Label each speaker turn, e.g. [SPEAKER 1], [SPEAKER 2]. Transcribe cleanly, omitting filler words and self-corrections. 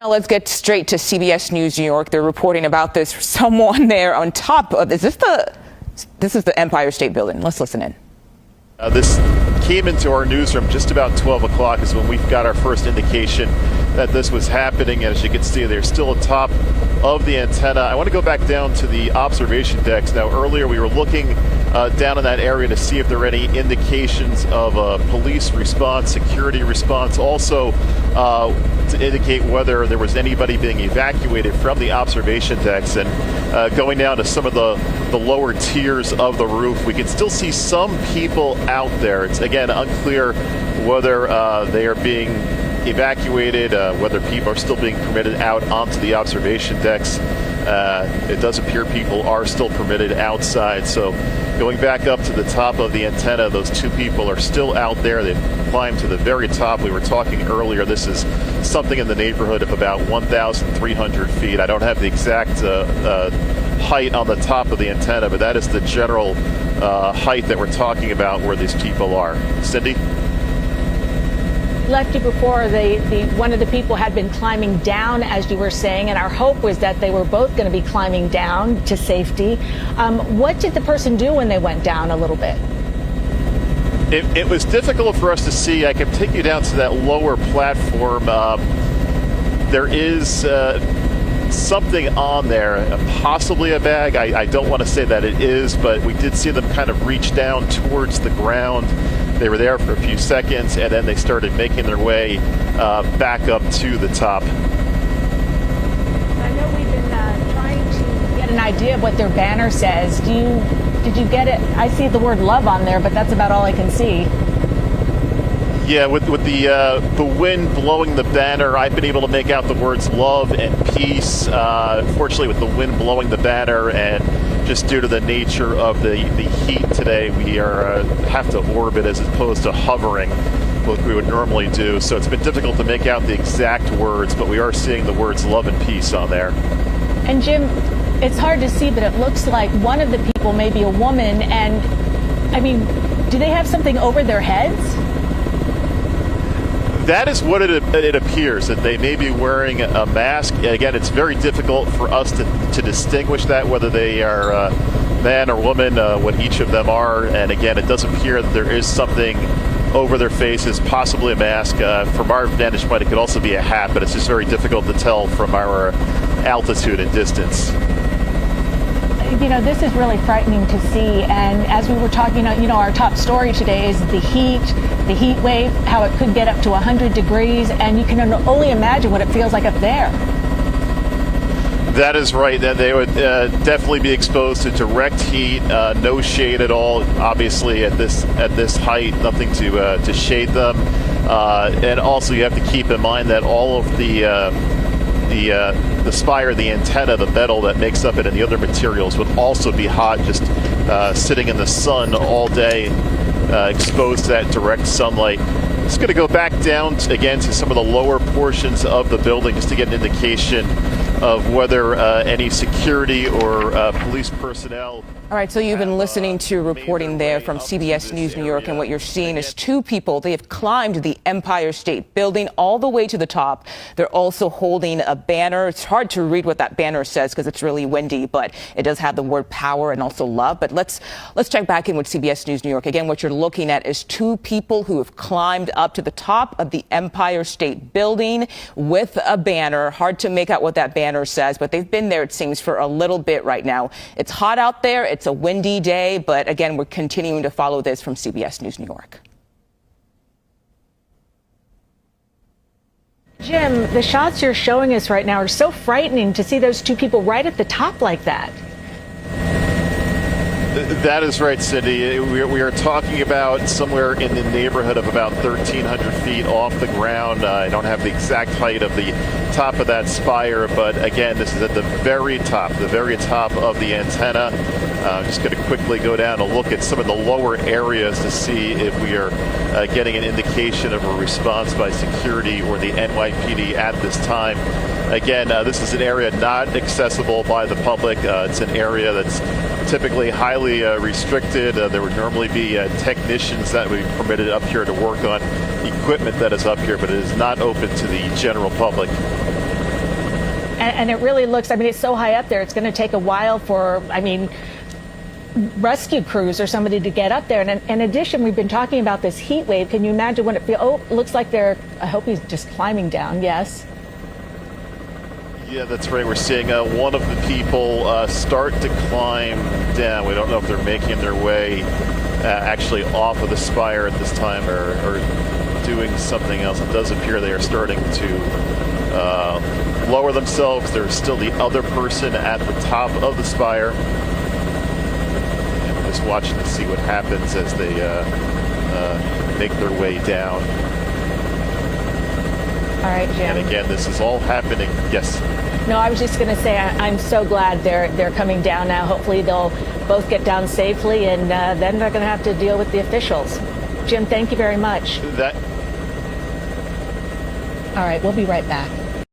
[SPEAKER 1] Now let's get straight to CBS News New York. They're reporting about this. Someone there on top of this is the Empire State Building. Let's listen in.
[SPEAKER 2] This came into our newsroom just about 12 o'clock is when we got our first indication that this was happening. And as you can see, they're still atop of the antenna. I want to go back down to the observation decks. Now, earlier we were looking down in that area to see if there were any indications of a police response, security response, also to indicate whether there was anybody being evacuated from the observation decks. And going down to some of the lower tiers of the roof, we can still see some people out there. It's, again, unclear whether they are being evacuated, whether people are still being permitted out onto the observation decks. It does appear people are still permitted outside. So going back up to the top of the antenna, those two people are still out there. They've climbed to the very top. We were talking earlier, this is something in the neighborhood of about 1,300 feet. I don't have the exact height on the top of the antenna, but that is the general height that we're talking about where these people are. Cindy?
[SPEAKER 3] Left you before, one of the people had been climbing down, as you were saying, and our hope was that they were both going to be climbing down to safety. What did the person do when they went down a little bit?
[SPEAKER 2] It was difficult for us to see. I can take you down to that lower platform. There is something on there, possibly a bag. I don't want to say that it is, but we did see them kind of reach down towards the ground. They were there for a few seconds, and then they started making their way back up to the top.
[SPEAKER 3] I know we've been trying to get an idea of what their banner says. Did you get it? I see the word love on there, but that's about all I can see.
[SPEAKER 2] Yeah, with the wind blowing the banner, I've been able to make out the words love and peace. Unfortunately, with the wind blowing the banner and just due to the nature of the heat today, we have to orbit as opposed to hovering like we would normally do. So it's been difficult to make out the exact words, but we are seeing the words love and peace on there.
[SPEAKER 3] And Jim, it's hard to see, but it looks like one of the people may be a woman. And I mean, do they have something over their heads?
[SPEAKER 2] That is what it appears, that they may be wearing a mask. Again, it's very difficult for us to distinguish that, whether they are man or woman, what each of them are. And again, it does appear that there is something over their faces, possibly a mask. From our vantage point, it could also be a hat, but it's just very difficult to tell from our altitude and distance.
[SPEAKER 3] You know, this is really frightening to see. And as we were talking, you know, our top story today is the heat wave, how it could get up to 100 degrees. And you can only imagine what it feels like up there.
[SPEAKER 2] That is right. They would definitely be exposed to direct heat, no shade at all. Obviously, at this height, nothing to shade them. And also, you have to keep in mind that all of the spire, the antenna, the metal that makes up it, and the other materials would also be hot, just sitting in the sun all day, exposed to that direct sunlight. Just going to go back down again to some of the lower portions of the building just to get an indication of whether any security or police personnel.
[SPEAKER 1] All right, so you've been listening to reporting there from CBS News New York, and what you're seeing is two people. They have climbed the Empire State Building all the way to the top. They're also holding a banner. It's hard to read what that banner says because it's really windy, but it does have the word power and also love. But let's check back in with CBS News New York. Again, what you're looking at is two people who have climbed up to the top of the Empire State Building with a banner. Hard to make out what that banner says, but they've been there, it seems, for a little bit right now. It's hot out there. It's a windy day, but again, we're continuing to follow this from CBS News New York.
[SPEAKER 3] Jim, the shots you're showing us right now are so frightening to see those two people right at the top like that.
[SPEAKER 2] That is right, Cindy. We are talking about somewhere in the neighborhood of about 1,300 feet off the ground. I don't have the exact height of the top of that spire, but again, this is at the very top of the antenna. I'm just going to quickly go down and look at some of the lower areas to see if we are getting an indication of a response by security or the NYPD at this time. Again, this is an area not accessible by the public. It's an area that's typically highly restricted. There would normally be technicians that would be permitted up here to work on equipment that is up here, but it is not open to the general public.
[SPEAKER 3] And it really looks, I mean, it's so high up there, it's going to take a while for, I mean, rescue crews or somebody to get up there. And in addition, we've been talking about this heat wave. Can you imagine what it feels? Oh, looks like they're, I hope he's just climbing down. Yes.
[SPEAKER 2] Yeah, that's right. We're seeing one of the people start to climb down. We don't know if they're making their way actually off of the spire at this time or doing something else. It does appear they are starting to lower themselves. There's still the other person at the top of the spire. And we're just watching to see what happens as they make their way down.
[SPEAKER 3] All right, Jim.
[SPEAKER 2] And again, this is all happening. Yes.
[SPEAKER 3] No, I was just going to say I'm so glad they're coming down now. Hopefully they'll both get down safely, and then they're going to have to deal with the officials. Jim, thank you very much.
[SPEAKER 2] That.
[SPEAKER 3] All right, we'll be right back.